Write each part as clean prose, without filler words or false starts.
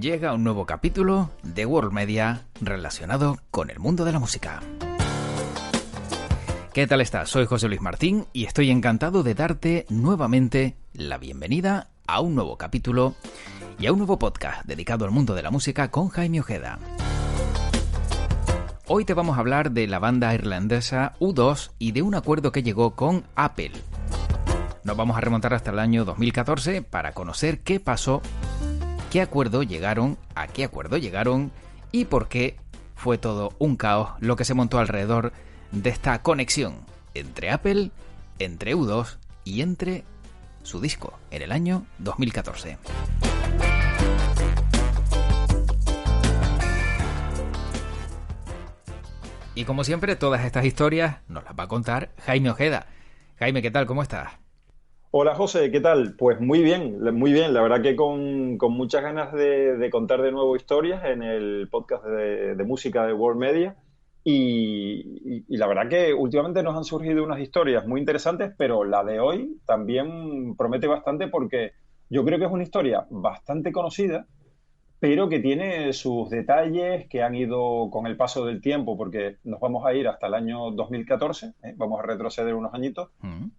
Llega un nuevo capítulo de World Media relacionado con el mundo de la música. ¿Qué tal estás? Soy José Luis Martín y estoy encantado de darte nuevamente la bienvenida a un nuevo capítulo y a un nuevo podcast dedicado al mundo de la música con Jaime Ojeda. Hoy te vamos a hablar de la banda irlandesa U2 y de un acuerdo que llegó con Apple. Nos vamos a remontar hasta el año 2014 para conocer qué pasó, qué acuerdo llegaron, a qué acuerdo llegaron y por qué fue todo un caos lo que se montó alrededor de esta conexión entre Apple, entre U2 y entre su disco en el año 2014. Y como siempre, todas estas historias nos las va a contar Jaime Ojeda. Jaime, ¿qué tal? ¿Cómo estás? Hola José, ¿qué tal? Pues muy bien, muy bien. La verdad que con muchas ganas de contar de nuevo historias en el podcast de música de World Media. Y la verdad que últimamente nos han surgido unas historias muy interesantes, pero la de hoy también promete bastante porque yo creo que es una historia bastante conocida, pero que tiene sus detalles que han ido con el paso del tiempo, porque nos vamos a ir hasta el año 2014, vamos a retroceder unos añitos,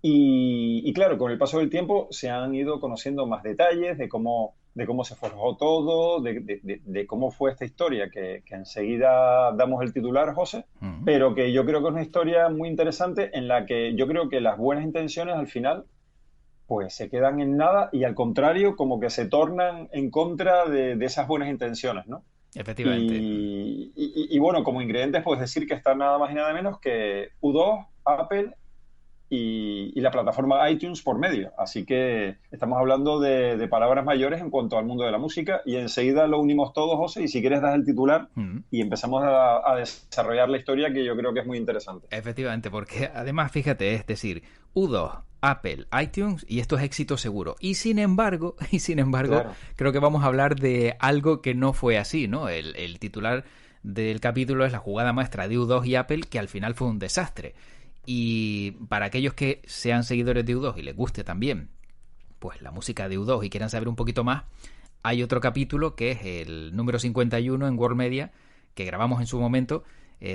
y claro, con el paso del tiempo se han ido conociendo más detalles de cómo se forjó todo, de cómo fue esta historia, que enseguida damos el titular, José, pero que yo creo que es una historia muy interesante en la que yo creo que las buenas intenciones al final pues se quedan en nada y al contrario, como que se tornan en contra de esas buenas intenciones, ¿no? Efectivamente. Y bueno, como ingredientes puedes decir que está nada más y nada menos que U2, Apple y la plataforma iTunes por medio. Así que estamos hablando de palabras mayores en cuanto al mundo de la música y enseguida lo unimos todo, José, y si quieres das el titular y empezamos a desarrollar la historia que yo creo que es muy interesante. Efectivamente, porque además, fíjate, es decir, U2, Apple, iTunes y esto es éxito seguro. Y sin embargo, Claro. creo que vamos a hablar de algo que no fue así, ¿no? El titular del capítulo es la jugada maestra de U2 y Apple, que al final fue un desastre. Y para aquellos que sean seguidores de U2 y les guste también pues la música de U2 y quieran saber un poquito más, hay otro capítulo que es el número 51 en World Media que grabamos en su momento,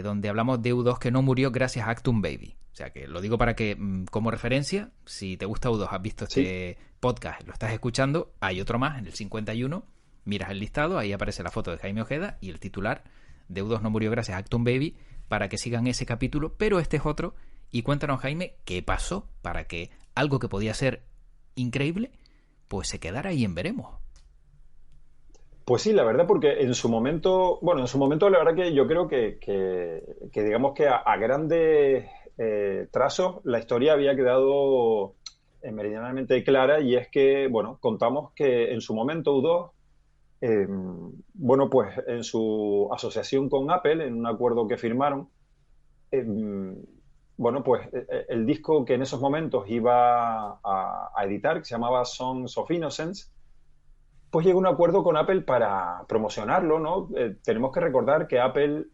donde hablamos de U2 que no murió gracias a Actum Baby. O sea que lo digo para que, como referencia, si te gusta U2, has visto este podcast, lo estás escuchando, hay otro más en el 51, miras el listado, ahí aparece la foto de Jaime Ojeda y el titular de U2 no murió gracias a Actum Baby, para que sigan ese capítulo, pero este es otro. Y cuéntanos, Jaime, qué pasó para que algo que podía ser increíble, pues se quedara ahí en veremos. Pues sí, la verdad, porque en su momento, la verdad que yo creo que digamos que a grandes trazos la historia había quedado meridianamente clara y es que, bueno, contamos que en su momento U2, bueno, pues en su asociación con Apple, en un acuerdo que firmaron, eh, bueno, pues el disco que en esos momentos iba a editar, que se llamaba Songs of Innocence, pues llegó a un acuerdo con Apple para promocionarlo, ¿no? Tenemos que recordar que Apple,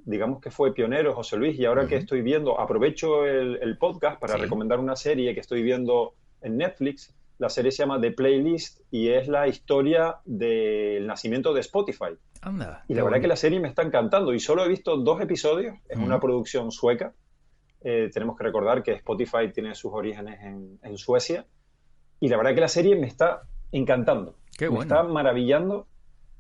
digamos que fue pionero, José Luis, y ahora que estoy viendo, aprovecho el podcast para recomendar una serie que estoy viendo en Netflix. La serie se llama The Playlist y es la historia del nacimiento de Spotify. Anda, Y la verdad que la serie me está encantando y solo he visto 2 episodios, es una producción sueca. Tenemos que recordar que Spotify tiene sus orígenes en Suecia y la verdad que la serie me está encantando. Qué bueno. Me está maravillando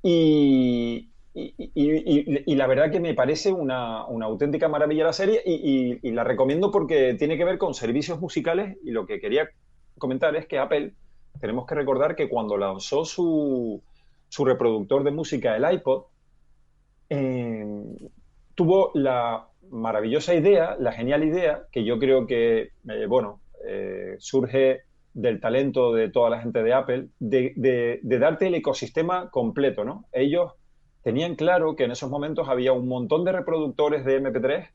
y la verdad que me parece una auténtica maravilla la serie y la recomiendo porque tiene que ver con servicios musicales y lo que quería comentar es que Apple, tenemos que recordar que cuando lanzó su reproductor de música, el iPod, tuvo la maravillosa idea, la genial idea, que yo creo que, surge del talento de toda la gente de Apple, de darte el ecosistema completo, ¿no? Ellos tenían claro que en esos momentos había un montón de reproductores de MP3,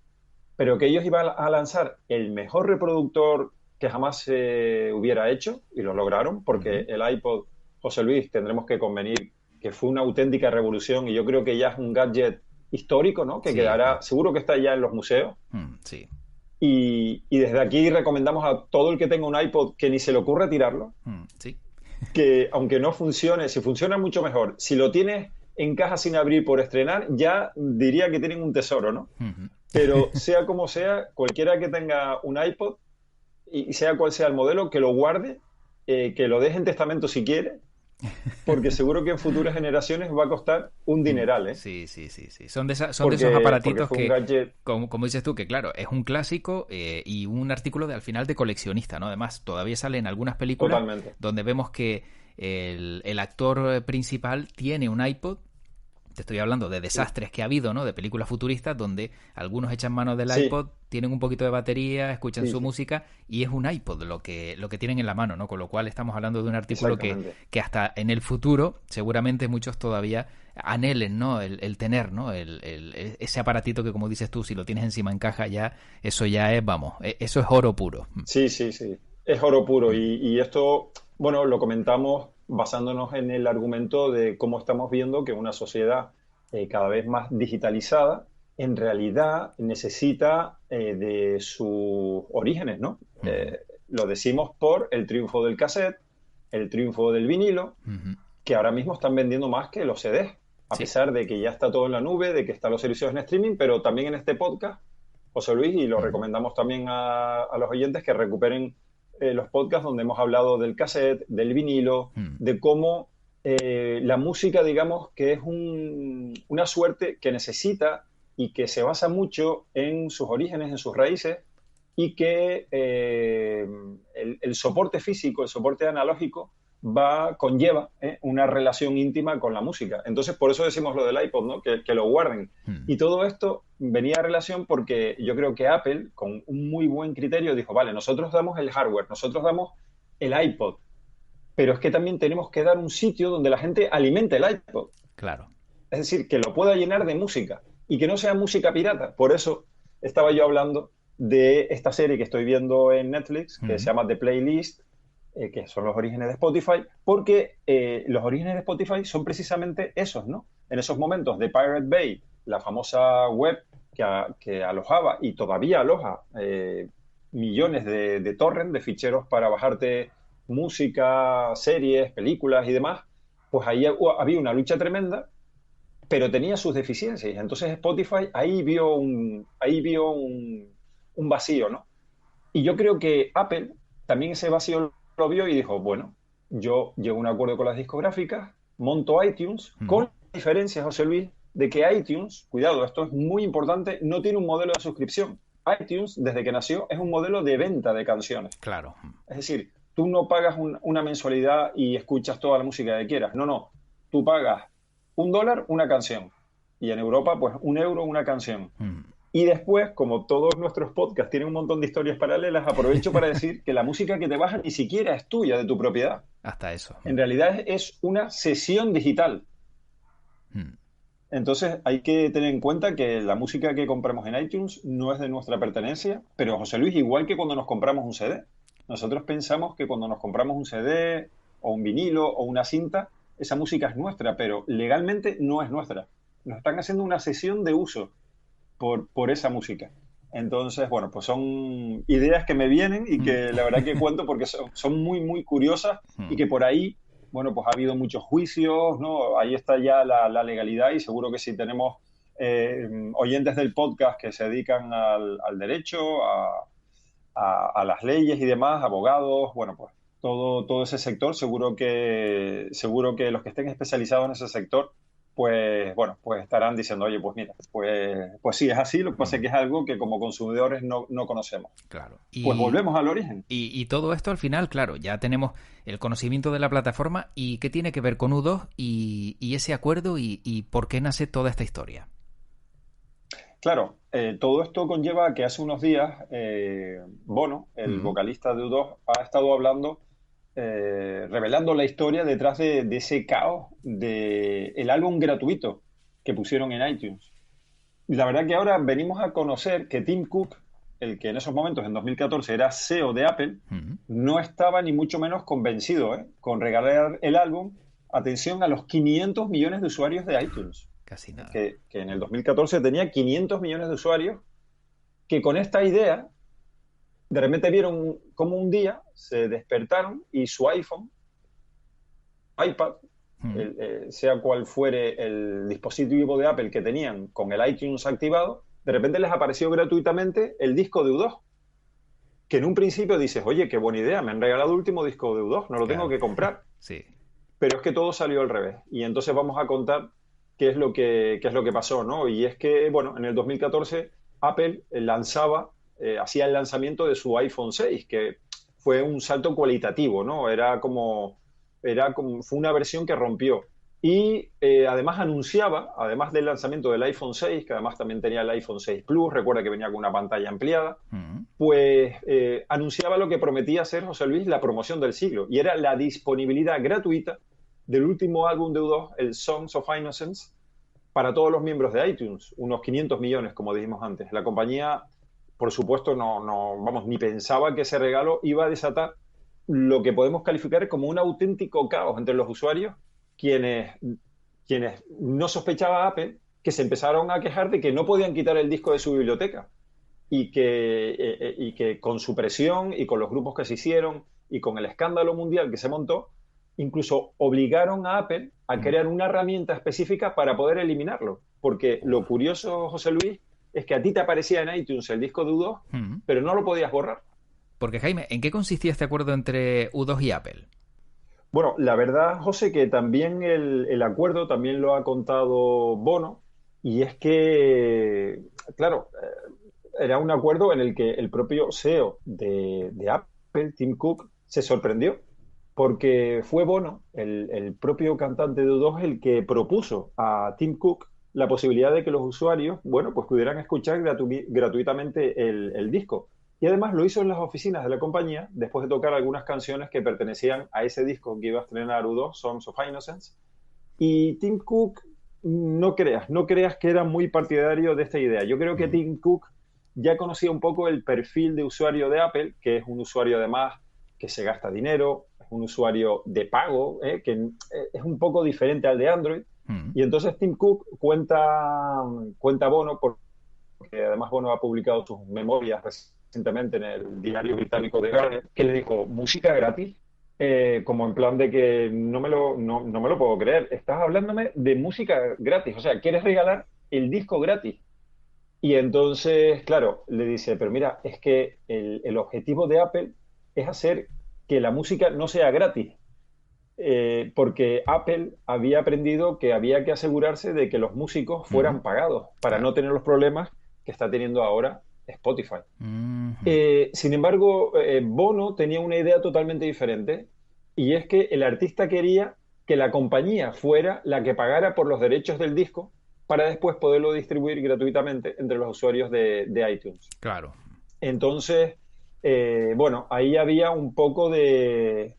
pero que ellos iban a lanzar el mejor reproductor que jamás se hubiera hecho, y lo lograron, porque el iPod, José Luis, tendremos que convenir que fue una auténtica revolución, y yo creo que ya es un gadget histórico, ¿no? Que quedará, seguro que está ya en los museos. Sí. Y desde aquí recomendamos a todo el que tenga un iPod que ni se le ocurra tirarlo. Sí. que aunque no funcione, si funciona mucho mejor, si lo tienes en caja sin abrir por estrenar, ya diría que tienen un tesoro, ¿no? Ujú. Pero sea como sea, cualquiera que tenga un iPod, y sea cual sea el modelo, que lo guarde, que lo deje en testamento si quiere, porque seguro que en futuras generaciones va a costar un dineral, ¿eh? Sí, sí, sí, sí. Son de esos Porque aparatitos fue un que, gadget como dices tú, que claro, es un clásico y un artículo de, al final de coleccionista, ¿no? Además, todavía salen algunas películas totalmente. donde vemos que el actor principal tiene un iPod. Te estoy hablando de Sí, desastres que ha habido, ¿no? De películas futuristas donde algunos echan mano del sí, iPod, tienen un poquito de batería, escuchan sí, su sí, música y es un iPod lo que tienen en la mano, ¿no? Con lo cual estamos hablando de un artículo exactamente. que hasta en el futuro seguramente muchos todavía anhelen, ¿no? El tener, ¿no? Ese aparatito que, como dices tú, si lo tienes encima en caja ya, eso ya es, vamos, eso es oro puro. Sí, sí, sí. Es oro puro. Y esto, bueno, lo comentamos basándonos en el argumento de cómo estamos viendo que una sociedad cada vez más digitalizada en realidad necesita de sus orígenes, ¿no? Lo decimos por el triunfo del cassette, el triunfo del vinilo, que ahora mismo están vendiendo más que los CDs, a Sí. pesar de que ya está todo en la nube, de que están los servicios en streaming, pero también en este podcast, José Luis, y lo recomendamos también a los oyentes que recuperen los podcasts donde hemos hablado del cassette, del vinilo, de cómo la música, digamos, que es una suerte que necesita y que se basa mucho en sus orígenes, en sus raíces, y que el soporte físico, el soporte analógico, conlleva una relación íntima con la música. Entonces, por eso decimos lo del iPod, ¿no? Que lo guarden. Y todo esto venía a relación porque yo creo que Apple, con un muy buen criterio, dijo, vale, nosotros damos el hardware, nosotros damos el iPod, pero es que también tenemos que dar un sitio donde la gente alimente el iPod. Claro. Es decir, que lo pueda llenar de música y que no sea música pirata. Por eso estaba yo hablando de esta serie que estoy viendo en Netflix, que se llama The Playlist, que son los orígenes de Spotify, porque los orígenes de Spotify son precisamente esos, ¿no? En esos momentos de Pirate Bay, la famosa web que alojaba y todavía aloja millones de torrents, de ficheros para bajarte música, series, películas y demás, pues ahí había una lucha tremenda, pero tenía sus deficiencias. Entonces Spotify ahí vio un vacío, ¿no? Y yo creo que Apple también ese vacío lo vio y dijo, bueno, yo llego a un acuerdo con las discográficas, monto iTunes, con la diferencia, José Luis, de que iTunes, cuidado, esto es muy importante, no tiene un modelo de suscripción. iTunes, desde que nació, es un modelo de venta de canciones. Claro. Es decir, tú no pagas una mensualidad y escuchas toda la música que quieras. No, no. Tú pagas $1 una canción. Y en Europa, pues €1 una canción. Y después, como todos nuestros podcasts tienen un montón de historias paralelas, aprovecho para decir que la música que te bajan ni siquiera es tuya, de tu propiedad. Hasta eso. En realidad es una sesión digital. Entonces hay que tener en cuenta que la música que compramos en iTunes no es de nuestra pertenencia, pero José Luis, igual que cuando nos compramos un CD. Nosotros pensamos que cuando nos compramos un CD o un vinilo o una cinta, esa música es nuestra, pero legalmente no es nuestra. Nos están haciendo una sesión de uso por esa música. Entonces, bueno, pues son ideas que me vienen y que la verdad que cuento porque son muy, muy curiosas y que por ahí, bueno, pues ha habido muchos juicios, ¿no? Ahí está ya la legalidad y seguro que si tenemos oyentes del podcast que se dedican al derecho, a las leyes y demás, abogados, bueno, pues todo ese sector, seguro que los que estén especializados en ese sector pues bueno, pues estarán diciendo, oye, pues mira, pues sí, es así, lo que pasa es que es algo que como consumidores no conocemos. Claro. Pues volvemos al origen. Y todo esto al final, claro, ya tenemos el conocimiento de la plataforma y qué tiene que ver con U2 y ese acuerdo y por qué nace toda esta historia. Claro, todo esto conlleva que hace unos días Bono, el vocalista de U2, ha estado hablando, revelando la historia detrás de ese caos del álbum gratuito que pusieron en iTunes. Y la verdad que ahora venimos a conocer que Tim Cook, el que en esos momentos, en 2014, era CEO de Apple, no estaba ni mucho menos convencido con regalar el álbum, atención, a los 500 millones de usuarios de iTunes. Casi nada. Que en el 2014 tenía 500 millones de usuarios, que con esta idea, de repente vieron como un día se despertaron y su iPhone iPad, sea cual fuere el dispositivo de Apple que tenían con el iTunes activado, de repente les apareció gratuitamente el disco de U2. Que en un principio dices, oye, qué buena idea, me han regalado el último disco de U2, no lo tengo que comprar. Sí. Pero es que todo salió al revés. Y entonces vamos a contar qué es lo que pasó, ¿no? Y es que, bueno, en el 2014 Apple hacía el lanzamiento de su iPhone 6, que fue un salto cualitativo, ¿no? Fue una versión que rompió. Y además anunciaba, además del lanzamiento del iPhone 6, que además también tenía el iPhone 6 Plus, recuerda que venía con una pantalla ampliada, pues anunciaba lo que prometía ser, José Luis, la promoción del siglo. Y era la disponibilidad gratuita del último álbum de U2, el Songs of Innocence, para todos los miembros de iTunes, unos 500 millones, como dijimos antes. La compañía, por supuesto, ni pensaba que ese regalo iba a desatar lo que podemos calificar como un auténtico caos entre los usuarios, quienes no sospechaba Apple, que se empezaron a quejar de que no podían quitar el disco de su biblioteca y que con su presión y con los grupos que se hicieron y con el escándalo mundial que se montó, incluso obligaron a Apple a crear una herramienta específica para poder eliminarlo. Porque lo curioso, José Luis, es que a ti te aparecía en iTunes el disco de U2, pero no lo podías borrar. Porque, Jaime, ¿en qué consistía este acuerdo entre U2 y Apple? Bueno, la verdad, José, que también el acuerdo también lo ha contado Bono, y es que, claro, era un acuerdo en el que el propio CEO de Apple, Tim Cook, se sorprendió, porque fue Bono, el propio cantante de U2, el que propuso a Tim Cook la posibilidad de que los usuarios, bueno, pues pudieran escuchar gratuitamente el disco. Y además lo hizo en las oficinas de la compañía, después de tocar algunas canciones que pertenecían a ese disco que iba a estrenar U2, Songs of Innocence. Y Tim Cook, no creas que era muy partidario de esta idea. Yo creo que Tim Cook ya conocía un poco el perfil de usuario de Apple, que es un usuario además que se gasta dinero, es un usuario de pago, que es un poco diferente al de Android. Y entonces Tim Cook cuenta Bono, porque además Bono ha publicado sus memorias recientemente en el diario británico The Guardian, que le dijo, música gratis, como en plan de que no me lo puedo creer, estás hablándome de música gratis, o sea, quieres regalar el disco gratis. Y entonces, claro, le dice, pero mira, es que el objetivo de Apple es hacer que la música no sea gratis, porque Apple había aprendido que había que asegurarse de que los músicos fueran pagados para no tener los problemas que está teniendo ahora Spotify. Sin embargo, Bono tenía una idea totalmente diferente, y es que el artista quería que la compañía fuera la que pagara por los derechos del disco para después poderlo distribuir gratuitamente entre los usuarios de iTunes. Claro. Entonces, bueno, ahí había un poco de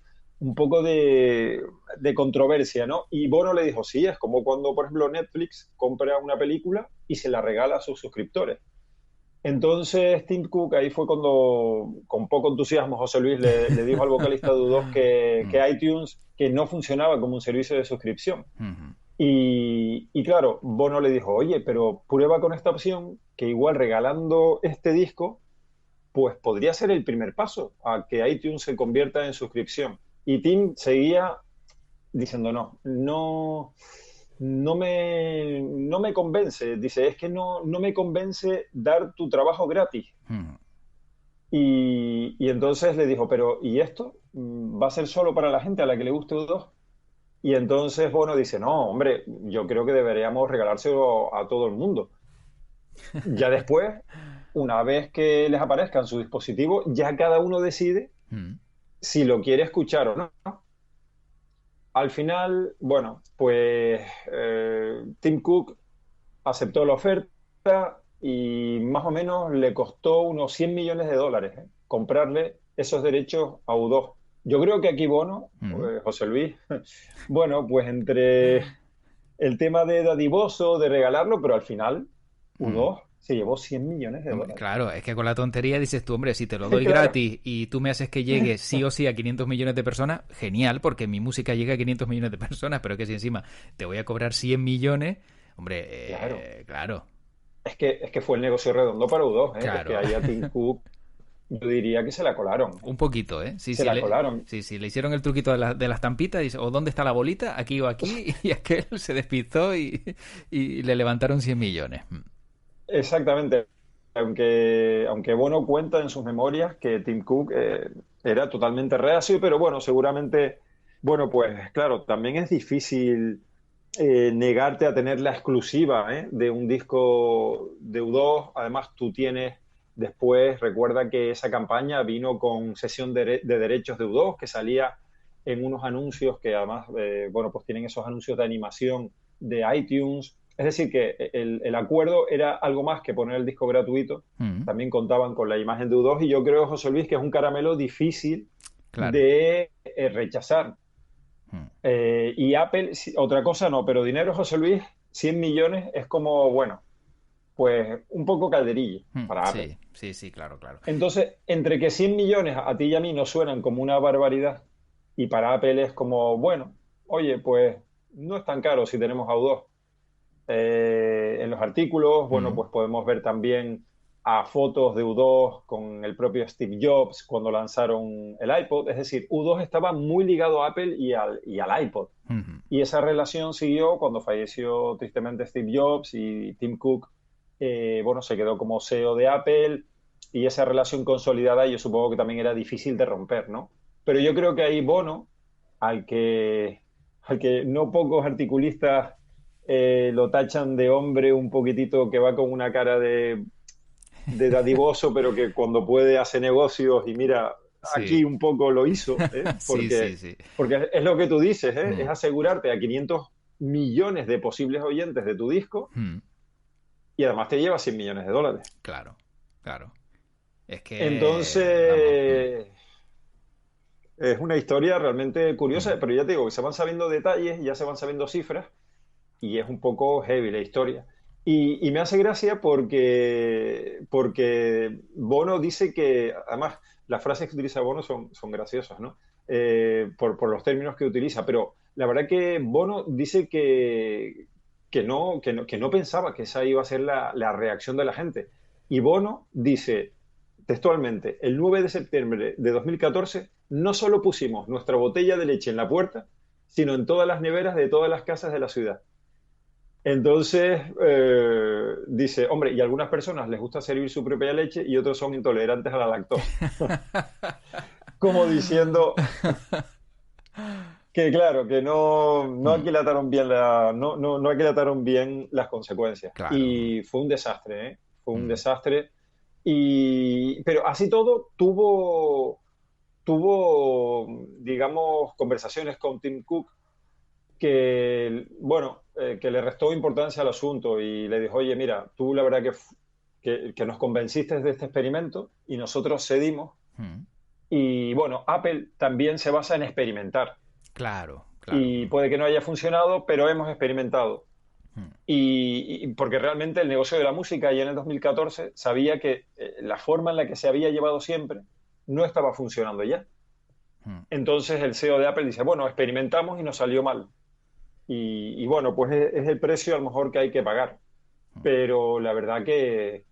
controversia, ¿no? Y Bono le dijo, sí, es como cuando, por ejemplo, Netflix compra una película y se la regala a sus suscriptores. Entonces, Tim Cook ahí fue cuando, con poco entusiasmo, José Luis le dijo al vocalista de U2 que iTunes que no funcionaba como un servicio de suscripción. Y claro, Bono le dijo, oye, pero prueba con esta opción, que igual regalando este disco, pues podría ser el primer paso a que iTunes se convierta en suscripción. Y Tim seguía diciendo, no me convence. Dice, es que no me convence dar tu trabajo gratis. Y entonces le dijo, pero ¿y esto? ¿Va a ser solo para la gente a la que le guste U2? Y entonces Bono dice, no, hombre, yo creo que deberíamos regalárselo a todo el mundo. Ya después, una vez que les aparezca en su dispositivo, ya cada uno decide si lo quiere escuchar o no. Al final, bueno, pues Tim Cook aceptó la oferta y más o menos le costó unos 100 millones de dólares comprarle esos derechos a U2. Yo creo que aquí Bono, José Luis, bueno, pues entre el tema de dadivoso, de regalarlo, pero al final U2 se llevó 100 millones de dólares. Claro, es que con la tontería dices tú, hombre, si te lo doy gratis y tú me haces que llegue sí o sí a 500 millones de personas, genial, porque mi música llega a 500 millones de personas, pero que si encima te voy a cobrar 100 millones, hombre, claro. Es que fue el negocio redondo para U2, Claro. Es que ahí a Tim Cook yo diría que se la colaron. Un poquito, ¿eh? Sí, Se sí, la colaron. sí, sí, le hicieron el truquito de las tampitas, y dice, o ¿dónde está la bolita? Aquí o aquí, y aquel se despistó y le levantaron 100 millones. Exactamente. Aunque Bono cuenta en sus memorias que Tim Cook era totalmente reacio, pero bueno, seguramente, bueno, pues claro, también es difícil negarte a tener la exclusiva de un disco de U2. Además, tú tienes después, recuerda que esa campaña vino con cesión de derechos de U2, que salía en unos anuncios que además, bueno, pues tienen esos anuncios de animación de iTunes. Es decir, que el acuerdo era algo más que poner el disco gratuito. Mm, También contaban con la imagen de U2 y yo creo, José Luis, que es un caramelo difícil claro. de rechazar. Mm, Y Apple, otra cosa no, pero dinero, José Luis, 100 millones es como, bueno, pues un poco calderilla para Apple. sí, sí, sí, claro, claro. Entonces, entre que 100 millones a ti y a mí nos suenan como una barbaridad y para Apple es como, bueno, oye, pues no es tan caro si tenemos a U2. En los artículos, bueno, Mm, pues podemos ver también a fotos de U2 con el propio Steve Jobs cuando lanzaron el iPod. Es decir, U2 estaba muy ligado a Apple y al iPod. mm, Y esa relación siguió cuando falleció tristemente Steve Jobs y Tim Cook, bueno, se quedó como CEO de Apple y esa relación consolidada yo supongo que también era difícil de romper, ¿no? Pero yo creo que ahí Bono, al que, al que no pocos articulistas lo tachan de hombre un poquitito que va con una cara de dadivoso, pero que cuando puede hace negocios y mira, aquí sí, un poco lo hizo, sí, sí, sí. porque es lo que tú dices, es Mm, asegurarte a 500 millones de posibles oyentes de tu disco mm, y además te lleva 100 millones de dólares. claro, claro. Es que, vamos. Entonces, es una historia realmente curiosa, Mm, pero ya te digo que se van sabiendo detalles, ya se van sabiendo cifras y es un poco heavy la historia. Y me hace gracia porque Bono dice que, además, las frases que utiliza Bono son graciosas, ¿no? Por los términos que utiliza, pero la verdad que Bono dice que no pensaba que esa iba a ser la reacción de la gente. Y Bono dice textualmente, el 9 de septiembre de 2014 no solo pusimos nuestra botella de leche en la puerta, sino en todas las neveras de todas las casas de la ciudad. Entonces, dice, hombre, y a algunas personas les gusta servir su propia leche y otros son intolerantes a la lactosa. Como diciendo que, claro, que no mm, aquilataron bien no aquilataron bien las consecuencias. claro. Y fue un desastre, ¿eh? Fue un Mm, desastre. Pero así todo tuvo, digamos, conversaciones con Tim Cook que, bueno, que le restó importancia al asunto y le dijo, oye, mira, tú la verdad que nos convenciste de este experimento y nosotros cedimos. mm, Y bueno, Apple también se basa en experimentar claro, claro. y puede que no haya funcionado, pero hemos experimentado. Mm, Y porque realmente el negocio de la música ya en el 2014 sabía que la forma en la que se había llevado siempre no estaba funcionando ya. mm, Entonces el CEO de Apple dice, bueno, experimentamos y nos salió mal. Y bueno, pues es el precio a lo mejor que hay que pagar. mm. Pero la verdad que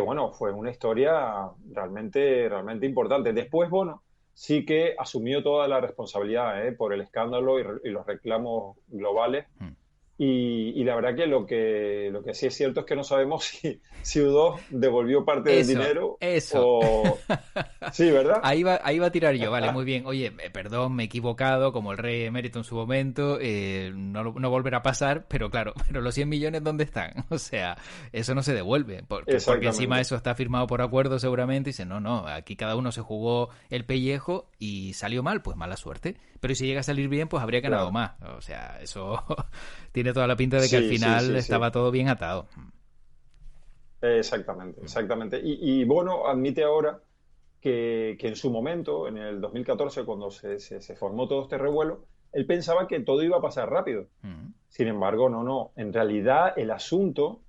bueno, fue una historia realmente importante. Después, bueno, sí que asumió toda la responsabilidad por el escándalo y los reclamos globales Mm. y la verdad que lo que sí es cierto es que no sabemos si U2 devolvió parte del Eso, dinero eso. o... Sí, ¿verdad? Ahí va a tirar yo, vale, muy bien. Oye, perdón, me he equivocado, como el rey emérito en su momento, no volverá a pasar, pero claro, pero los 100 millones, ¿dónde están? O sea, eso no se devuelve, porque encima Exactamente. eso está firmado por acuerdo seguramente, y dice, no, no, aquí cada uno se jugó el pellejo y salió mal, pues mala suerte. Pero si llega a salir bien, pues habría ganado Claro. más. O sea, eso tiene toda la pinta de que al Sí, sí, final sí, sí. estaba todo bien atado. Exactamente, exactamente. Y Bono admite ahora que en su momento, en el 2014, cuando se formó todo este revuelo, él pensaba que todo iba a pasar rápido. Mm, Sin embargo, no, no. En realidad, el asunto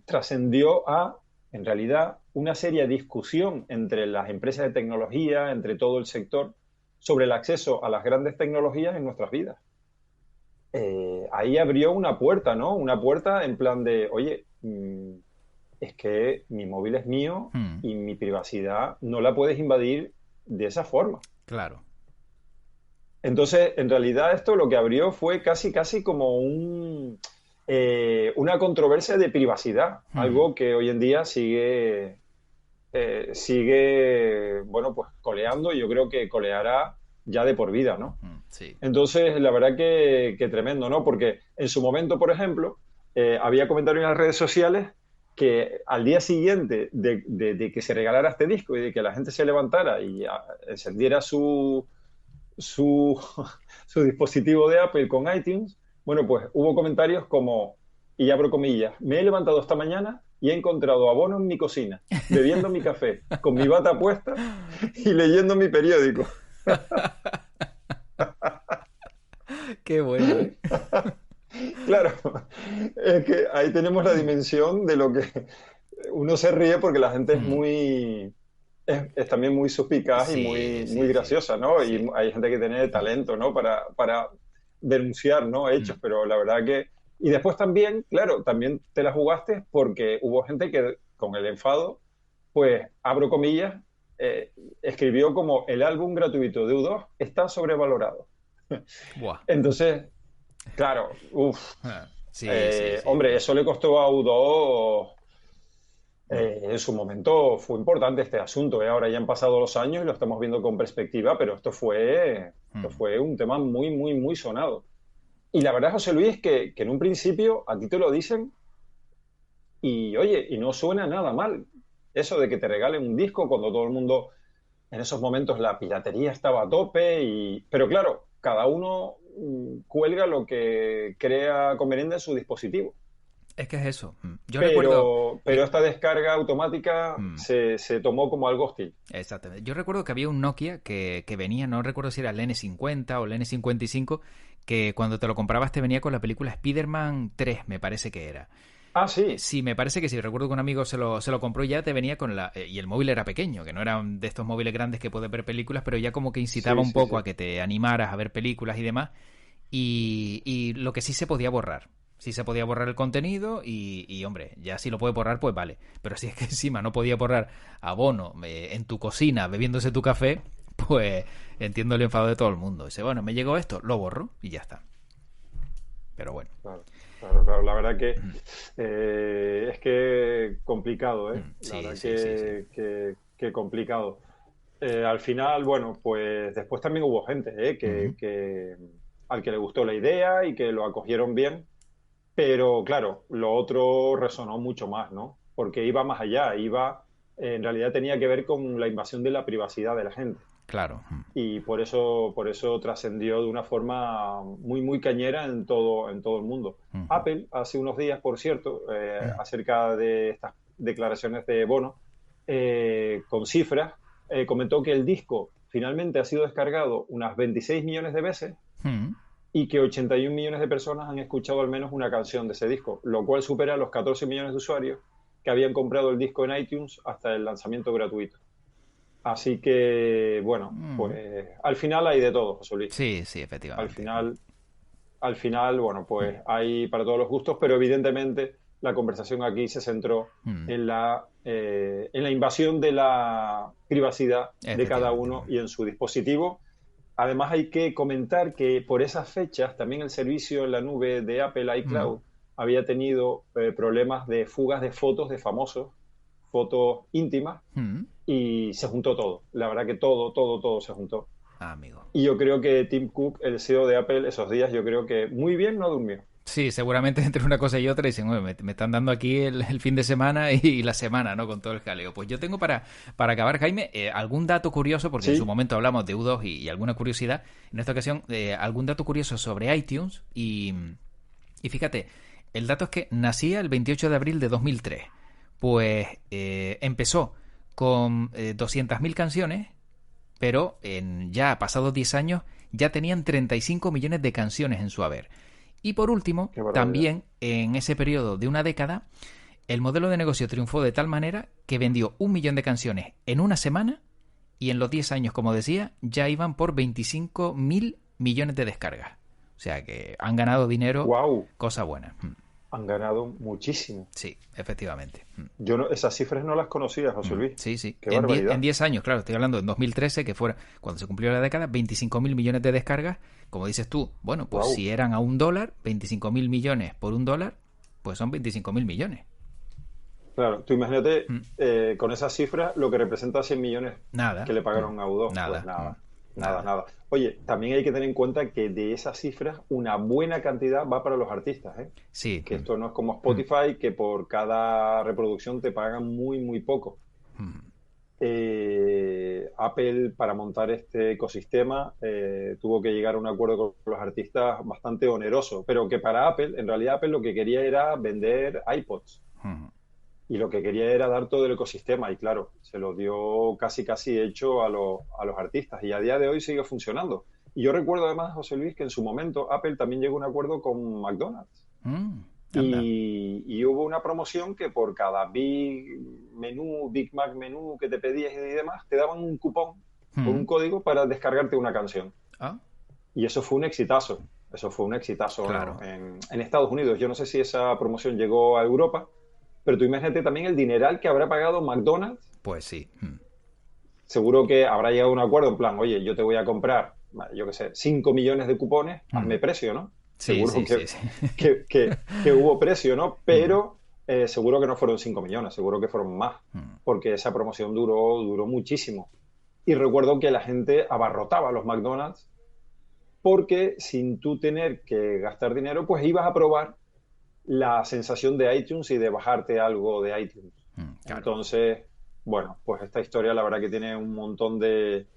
trascendió a, en realidad, una seria discusión entre las empresas de tecnología, entre todo el sector, sobre el acceso a las grandes tecnologías en nuestras vidas. Ahí abrió una puerta, ¿no? Una puerta en plan de, oye, es que mi móvil es mío y mi privacidad no la puedes invadir de esa forma. Claro. Entonces, en realidad esto lo que abrió fue casi, casi como una controversia de privacidad, algo que hoy en día sigue, bueno, pues coleando y yo creo que coleará ya de por vida, ¿no? Sí. Entonces, la verdad que tremendo, ¿no? Porque en su momento, por ejemplo, había comentarios en las redes sociales que al día siguiente de que se regalara este disco y de que la gente se levantara y encendiera su, su dispositivo de Apple con iTunes, bueno, pues hubo comentarios como, y abro comillas, me he levantado esta mañana y he encontrado a Bono en mi cocina, bebiendo mi café, con mi bata puesta y leyendo mi periódico. Qué bueno, ¿eh? Claro, es que ahí tenemos la dimensión de lo que uno se ríe porque la gente es muy, es también muy suspicaz y Sí, muy sí, sí. graciosa, ¿no? Sí. Y hay gente que tiene talento, ¿no? Para denunciar, ¿no? Hechos, pero la verdad que... Y después también, claro, también te la jugaste porque hubo gente que con el enfado, pues, abro comillas, escribió como el álbum gratuito de U2 está sobrevalorado. Buah. Entonces, claro, uff, Sí, sí, sí. hombre, eso le costó a U2. En su momento fue importante este asunto, ¿eh? Ahora ya han pasado los años y lo estamos viendo con perspectiva, pero esto fue un tema muy, muy, muy sonado. Y la verdad, José Luis, que en un principio a ti te lo dicen y oye, y no suena nada mal. Eso de que te regalen un disco cuando todo el mundo, en esos momentos la piratería estaba a tope, pero claro, cada uno cuelga lo que crea conveniente en su dispositivo. Es que es eso. Yo recuerdo... Pero esta descarga automática se tomó como algo hostil. Exactamente. Yo recuerdo que había un Nokia que venía, no recuerdo si era el N50 o el N55, que cuando te lo comprabas te venía con la película Spider-Man 3, me parece que era. Ah, sí. Sí, me parece que sí. Recuerdo que un amigo se lo compró y ya te venía con la... y el móvil era pequeño, que no era de estos móviles grandes que puedes ver películas, pero ya como que incitaba Sí, un sí, poco sí. a que te animaras a ver películas y demás. Y lo que sí se podía borrar. Sí se podía borrar el contenido y, hombre, ya si lo puedes borrar, pues vale. Pero si es que encima no podía borrar a Bono en tu cocina bebiéndose tu café, pues entiendo el enfado de todo el mundo. Dice, bueno, me llegó esto, lo borro y ya está. Pero bueno. Claro, claro, claro. La verdad que es que complicado, ¿eh? La Sí, verdad sí, sí, sí. que complicado. Al final, bueno, pues después también hubo gente, ¿eh? Al que le gustó la idea y que lo acogieron bien. Pero claro, lo otro resonó mucho más, ¿no? Porque iba más allá, en realidad tenía que ver con la invasión de la privacidad de la gente. Claro. Y por eso trascendió de una forma muy, muy cañera en todo el mundo. Apple, hace unos días, por cierto, acerca de estas declaraciones de Bono, con cifras, comentó que el disco finalmente ha sido descargado unas 26 millones de veces y que 81 millones de personas han escuchado al menos una canción de ese disco, lo cual supera los 14 millones de usuarios que habían comprado el disco en iTunes hasta el lanzamiento gratuito. Así que, bueno, pues al final hay de todo, José Luis. Sí, sí, Al efectivamente. final, al final, bueno, pues hay para todos los gustos, pero evidentemente la conversación aquí se centró en la invasión de la privacidad de cada Efectivamente. uno y en su dispositivo. Además, hay que comentar que por esas fechas también el servicio en la nube de Apple iCloud había tenido problemas de fugas de fotos de famosos, fotos íntimas, y se juntó todo. La verdad que todo, todo, todo se juntó. Amigo. Y yo creo que Tim Cook, el CEO de Apple, esos días, yo creo que muy bien no durmió. Sí, seguramente entre una cosa y otra dicen, "Oye, me están dando aquí el fin de semana y la semana, ¿no? Con todo el jaleo. Pues yo tengo para acabar, Jaime, algún dato curioso, porque en su Sí, momento hablamos de U2 y alguna curiosidad. En esta ocasión, algún dato curioso sobre iTunes y fíjate, el dato es que nacía el 28 de abril de 2003. Pues empezó con 200.000 canciones, pero ya pasados 10 años ya tenían 35 millones de canciones en su haber. Y por último, qué barbaridad. también en ese periodo de una década, el modelo de negocio triunfó de tal manera que vendió 1 millón de canciones en una semana y en los 10 años, como decía, ya iban por 25.000 millones de descargas. O sea que han ganado dinero, ¡Wow! cosa buena. Han ganado muchísimo. Sí, efectivamente. Yo no, esas cifras no las conocía, José Luis. Sí, sí. Qué barbaridad. En 10 años, claro, estoy hablando en 2013, que fuera cuando se cumplió la década, 25.000 millones de descargas. Como dices tú, bueno, pues Wow. si eran a $1, 25.000 millones por $1, pues son 25.000 millones. Claro, tú imagínate Mm. con esas cifras lo que representa 100 millones Nada. que le pagaron a U2. Nada. Pues nada, Nada. nada. Oye, también hay que tener en cuenta que de esas cifras una buena cantidad va para los artistas, ¿eh? Sí. Que esto no es como Spotify, que por cada reproducción te pagan muy, muy poco. Apple, para montar este ecosistema, tuvo que llegar a un acuerdo con los artistas bastante oneroso, pero que para Apple, en realidad Apple lo que quería era vender iPods. Y lo que quería era dar todo el ecosistema y claro, se lo dio casi casi hecho a los artistas y a día de hoy sigue funcionando. Y yo recuerdo además, José Luis, que en su momento Apple también llegó a un acuerdo con McDonald's. Anda. Y hubo una promoción que por cada Big Mac menú que te pedías y demás, te daban un cupón con un código para descargarte una canción. Ah, Y eso fue un exitazo. Eso fue un exitazo, claro. ¿no? En Estados Unidos. Yo no sé si esa promoción llegó a Europa, pero tú imagínate también el dineral que habrá pagado McDonald's. Pues sí. Seguro que habrá llegado a un acuerdo en plan, oye, yo te voy a comprar, yo qué sé, 5 millones de cupones, hazme precio, ¿no? Sí, Seguro sí, que, sí. que hubo precio, ¿no? Pero seguro que no fueron 5 millones, seguro que fueron más, porque esa promoción duró muchísimo. Y recuerdo que la gente abarrotaba los McDonald's porque sin tú tener que gastar dinero, pues ibas a probar la sensación de iTunes y de bajarte algo de iTunes. Claro. Entonces, bueno, pues esta historia la verdad que tiene un montón de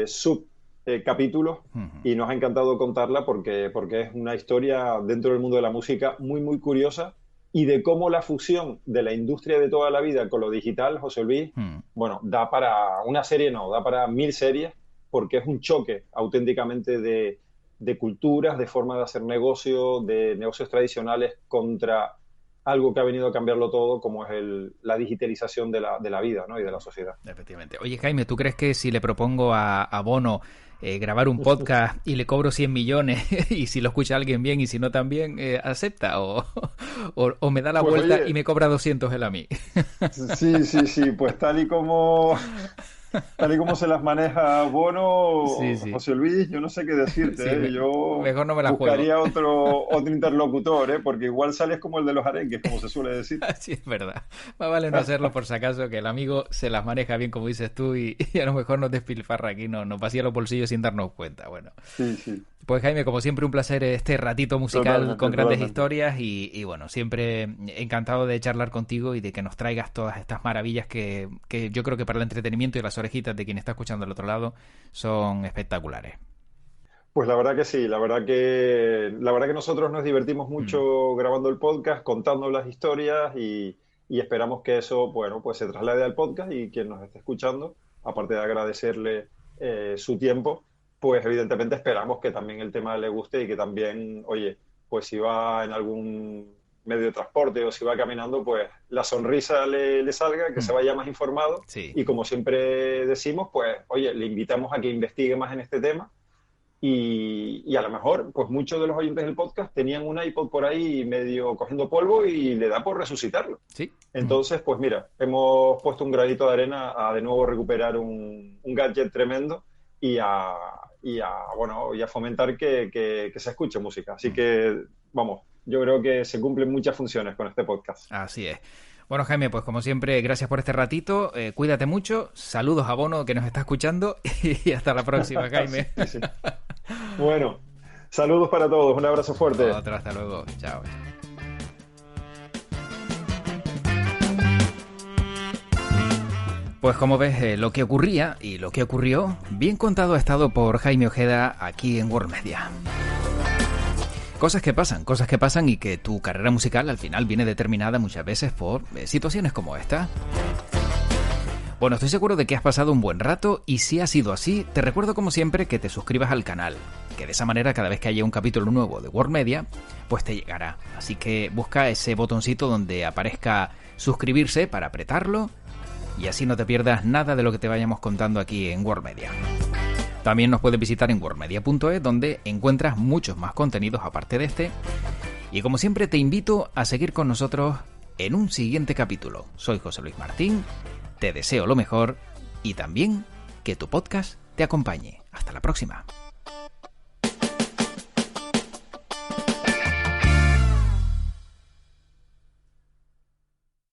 subcapítulos y nos ha encantado contarla porque es una historia dentro del mundo de la música muy, muy curiosa y de cómo la fusión de la industria de toda la vida con lo digital, José Luis, bueno, da para una serie, no, da para 1000 series porque es un choque auténticamente de culturas, de forma de hacer negocio, de negocios tradicionales contra algo que ha venido a cambiarlo todo, como es la digitalización de la vida, ¿no? Y de la sociedad. Efectivamente. Oye, Jaime, ¿tú crees que si le propongo a Bono grabar un podcast y le cobro 100 millones y si lo escucha alguien bien y si no también, acepta? ¿O me da la Pues, vuelta oye, y me cobra 200 él a mí? sí, pues tal y como se las maneja Sí, Bono, sí. José Luis, yo no sé qué decirte, Sí, ¿eh? Yo mejor no me la juego. buscaría otro interlocutor, ¿eh? Porque igual sales como el de los arenques, como se suele decir. Sí, es verdad. Más vale no hacerlo por si acaso, que el amigo se las maneja bien, como dices tú, y a lo mejor nos despilfarra aquí, nos vacía los bolsillos sin darnos cuenta. Bueno, Sí, pues Jaime, como siempre, un placer este ratito musical totalmente, con grandes totalmente. historias y bueno, siempre encantado de charlar contigo y de que nos traigas todas estas maravillas que yo creo que para el entretenimiento y las orejitas de quien está escuchando al otro lado son espectaculares. Pues la verdad que sí, la verdad que nosotros nos divertimos mucho grabando el podcast, contando las historias y esperamos que eso, bueno, pues se traslade al podcast y quien nos esté escuchando, aparte de agradecerle su tiempo, pues evidentemente esperamos que también el tema le guste y que también, oye, pues si va en algún medio de transporte o si va caminando, pues la sonrisa le salga, que se vaya más informado Sí. y como siempre decimos, pues oye, le invitamos a que investigue más en este tema y a lo mejor, pues muchos de los oyentes del podcast tenían un iPod por ahí medio cogiendo polvo y le da por resucitarlo. Sí. Entonces, pues mira, hemos puesto un granito de arena a de nuevo recuperar un gadget tremendo bueno, y a fomentar que se escuche música. Así que, vamos, yo creo que se cumplen muchas funciones con este podcast. Así es. Bueno, Jaime, pues como siempre, gracias por este ratito. Cuídate mucho. Saludos a Bono que nos está escuchando y hasta la próxima, Jaime. Sí. Bueno, saludos para todos. Un abrazo fuerte. Otra, hasta luego. Chao. Pues como ves, lo que ocurría y lo que ocurrió, bien contado ha estado por Jaime Ojeda aquí en World Media. Cosas que pasan y que tu carrera musical al final viene determinada muchas veces por situaciones como esta. Bueno, estoy seguro de que has pasado un buen rato y si ha sido así, te recuerdo como siempre que te suscribas al canal, que de esa manera cada vez que haya un capítulo nuevo de World Media, pues te llegará. Así que busca ese botoncito donde aparezca suscribirse para apretarlo y así no te pierdas nada de lo que te vayamos contando aquí en World Media. También nos puedes visitar en worldmedia.es donde encuentras muchos más contenidos aparte de este. Y como siempre te invito a seguir con nosotros en un siguiente capítulo. Soy José Luis Martín, te deseo lo mejor y también que tu podcast te acompañe. Hasta la próxima.